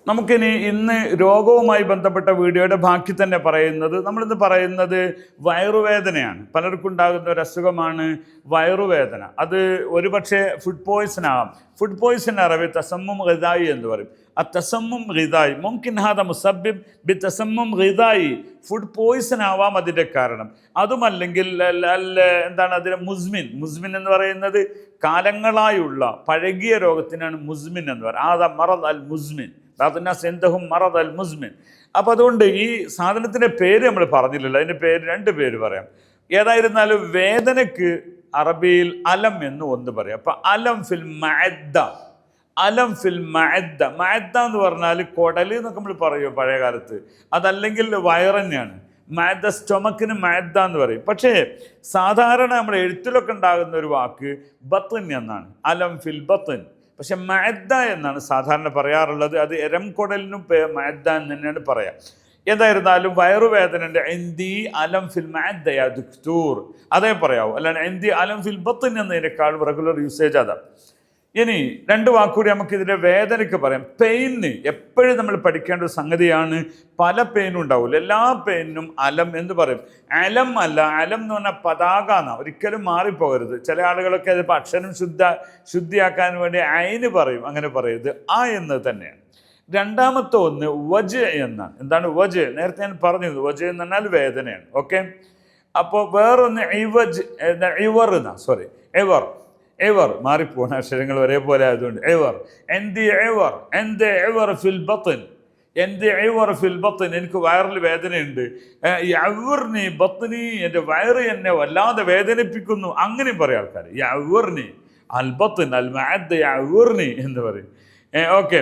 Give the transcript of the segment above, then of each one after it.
നമുക്കിനി ഇന്ന് രോഗവുമായി ബന്ധപ്പെട്ട വീഡിയോയുടെ ബാക്കി തന്നെ പറയുന്നത്, നമ്മളിന്ന് പറയുന്നത് വയറുവേദനയാണ്. പലർക്കും ഉണ്ടാകുന്ന ഒരു അസുഖമാണ് വയറുവേദന. അത് ഒരുപക്ഷെ ഫുഡ് പോയ്സൺ ആവാം. ഫുഡ് പോയ്സൺ അറബി തസമ്മും ഗിദായി എന്ന് പറയും. ആ തസമ്മും ഗിദായി മുംകിൻ ഹാദ മുസബ്ബിബ് ബി തസമ്മും ഗിദായി, ഫുഡ് പോയ്സൺ ആവാം അതിൻ്റെ കാരണം. അതുമല്ലെങ്കിൽ എന്താണ് അതിന് മുസ്മിൻ എന്ന് പറയുന്നത് കാലങ്ങളായുള്ള പഴകിയ രോഗത്തിനാണ് മുസ്മിൻ എന്ന് പറയുന്നത്. ആദ മറദ് അൽ മുസ്മിൻ, മറദ് അൽ മുസ്മിൻ. അപ്പം അതുകൊണ്ട് ഈ സാധനത്തിൻ്റെ പേര് നമ്മൾ പറഞ്ഞില്ലല്ലോ, അതിൻ്റെ പേര് രണ്ട് പേര് പറയാം. ഏതായിരുന്നാലും വേദനയ്ക്ക് അറബിയിൽ അലം എന്ന് ഒന്ന് പറയാം. അപ്പം അലം ഫിൽ മഅദ്ദ, അലം ഫിൽ മഅദ്ദ. മഅദ്ദ എന്ന് പറഞ്ഞാൽ കുടൽ എന്നൊക്കെ നമ്മൾ പറയുമോ പഴയ കാലത്ത്, അതല്ലെങ്കിൽ വയറന്നെയാണ്. മഅദ്ദ, സ്റ്റൊമക്കിന് മഅദ്ദ എന്ന് പറയും. പക്ഷേ സാധാരണ നമ്മൾ എഴുത്തിലൊക്കെ ഉണ്ടാകുന്ന ഒരു വാക്ക് ബത്ൻ എന്നാണ്, അലം ഫിൽ ബത്ൻ. പക്ഷെ മഅദ്ദ എന്നാണ് സാധാരണ പറയാറുള്ളത്. അത് എരംകുടലിനും മഅദ്ദ എന്ന് തന്നെയാണ് പറയാം. ഏതായിരുന്നാലും വയറുവേദനൻ്റെ ഇന്ദി അലം ഫിൽ മഅദ്ദ യാ ദുക്തൂർ അതേ പറയാവൂ, അല്ലാണ്ട് ഇന്ദി അലം ഫിൽ ബത്ൻ എന്നതിനേക്കാളും റെഗുലർ യൂസേജ് അതാ. ഇനി രണ്ട് വാക്കുകൂടി നമുക്ക് ഇതിൻ്റെ വേദനയ്ക്ക് പറയാം. പെയിന് എപ്പോഴും നമ്മൾ പഠിക്കേണ്ട ഒരു സംഗതിയാണ്. പല പെയിനും ഉണ്ടാവില്ല, എല്ലാ പെയിനും അലം എന്ന് പറയും. അലം അല്ല, അലം എന്ന് പറഞ്ഞാൽ പതാക എന്നാണ്, ഒരിക്കലും മാറിപ്പോകരുത്. ചില ആളുകളൊക്കെ അത് അക്ഷരം ശുദ്ധിയാക്കാൻ വേണ്ടി അയിന് പറയും, അങ്ങനെ പറയരുത്. ആ എന്ന് തന്നെയാണ്. രണ്ടാമത്തെ ഒന്ന് വജ് എന്നാണ്. എന്താണ് വജ്? നേരത്തെ ഞാൻ പറഞ്ഞത് വജ് എന്ന് പറഞ്ഞാൽ വേദനയാണ്. ഓക്കെ, അപ്പോൾ വേറൊന്ന് ഇവജ്, ഇവർ എന്നാ, സോറി എവർ, എവർ മാറിപ്പോണ അക്ഷരങ്ങൾ ഒരേപോലെ ആയതുകൊണ്ട് എവർ. എവർ ഫിൽ ബത്ൻ, എവർ ഫിൽ ബത്ൻ, എനിക്ക് വയറിൽ വേദനയുണ്ട്. യഅ്വർനി ബത്നി, എൻ്റെ വയറ് എന്നെ വല്ലാതെ വേദനിപ്പിക്കുന്നു, അങ്ങനെയും പറയും ആൾക്കാർ. യഅ്വർനി അൽ ബത്ൻ അൽ മഅദ്ദ യഅ്വർനി എന്ന് പറയും. ഓക്കെ,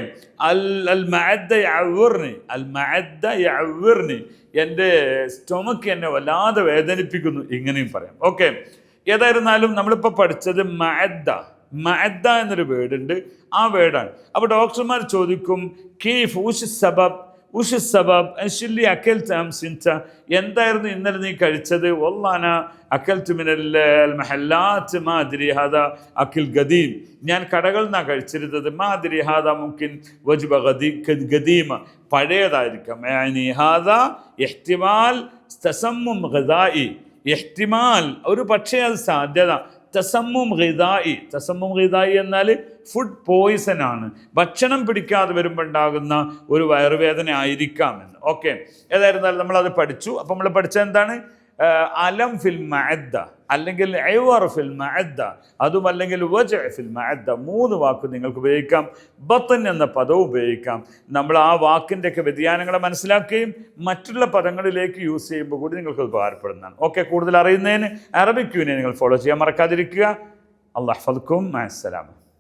അൽ മഅദ്ദ യഅ്വർനി, അൽ മഅദ്ദ യഅ്വർനി, എൻ്റെ സ്റ്റൊമക്ക് എന്നെ വല്ലാതെ വേദനിപ്പിക്കുന്നു, ഇങ്ങനെയും പറയാം. ഓക്കെ, ഏതായിരുന്നാലും നമ്മളിപ്പോൾ പഠിച്ചത് മഅദ്ദ എന്നൊരു വേർഡുണ്ട്, ആ വേർഡാണ്. അപ്പോൾ ഡോക്ടർമാർ ചോദിക്കും കീഫ് ഉഷ് സബബ് അൻഷില്ലി അക്കൽത അംസിൻത, എന്തായിരുന്നു ഇന്നലെ നീ കഴിച്ചത്? വല്ലാന അക്കൽതു മിനൽ മഹല്ലാത്ത് മാ അദ്രി ഹാദാ അക്കിൽ ഗദീം, ഞാൻ കടകളിൽ നിന്നാണ് കഴിച്ചിരുന്നത്. മാ അദ്രി ഹാദാ മുംകിൻ വജ്ബ ഗദീമ, പഴയതായിരിക്കാം. യാനി ഹാദാ ഇഹ്തിമാൽ തസമ്മും ഗദായി, ഇഹ്തിമാൽ ഒരു പക്ഷേ അത് സാധ്യത. തസമ്മും ഗിദായി എന്നാൽ ഫുഡ് പോയ്സൺ ആണ്, ഭക്ഷണം പിടിക്കാതെ വരുമ്പോൾ ഉണ്ടാകുന്ന ഒരു വയറുവേദന ആയിരിക്കാമെന്ന്. ഓക്കെ, ഏതായിരുന്നാലും നമ്മളത് പഠിച്ചു. അപ്പം നമ്മൾ പഠിച്ചത് എന്താണ്? അലം ഫിൽ മഅദ്ദ, അല്ലെങ്കിൽ ഐവർ ഫിൽ മഅദ്ദ, അതും അല്ലെങ്കിൽ വജ് ഫിൽ മഅദ്ദ. മൂന്ന് വാക്ക് നിങ്ങൾക്ക് ഉപയോഗിക്കാം. ബത്ൻ എന്ന പദവും ഉപയോഗിക്കാം. നമ്മൾ ആ വാക്കിൻ്റെയൊക്കെ വ്യതിയാനങ്ങളെ മനസ്സിലാക്കുകയും മറ്റുള്ള പദങ്ങളിലേക്ക് യൂസ് ചെയ്യുമ്പോൾ കൂടി നിങ്ങൾക്ക് ഉപകാരപ്പെടുന്നതാണ്. ഓക്കെ, കൂടുതൽ അറിയുന്നതിന് അറബിക് യൂണിയൻ നിങ്ങൾ ഫോളോ ചെയ്യാൻ മറക്കാതിരിക്കുക. അല്ലാഹു ഹഫ്ദുക്കും, മഅസ്സലാമ.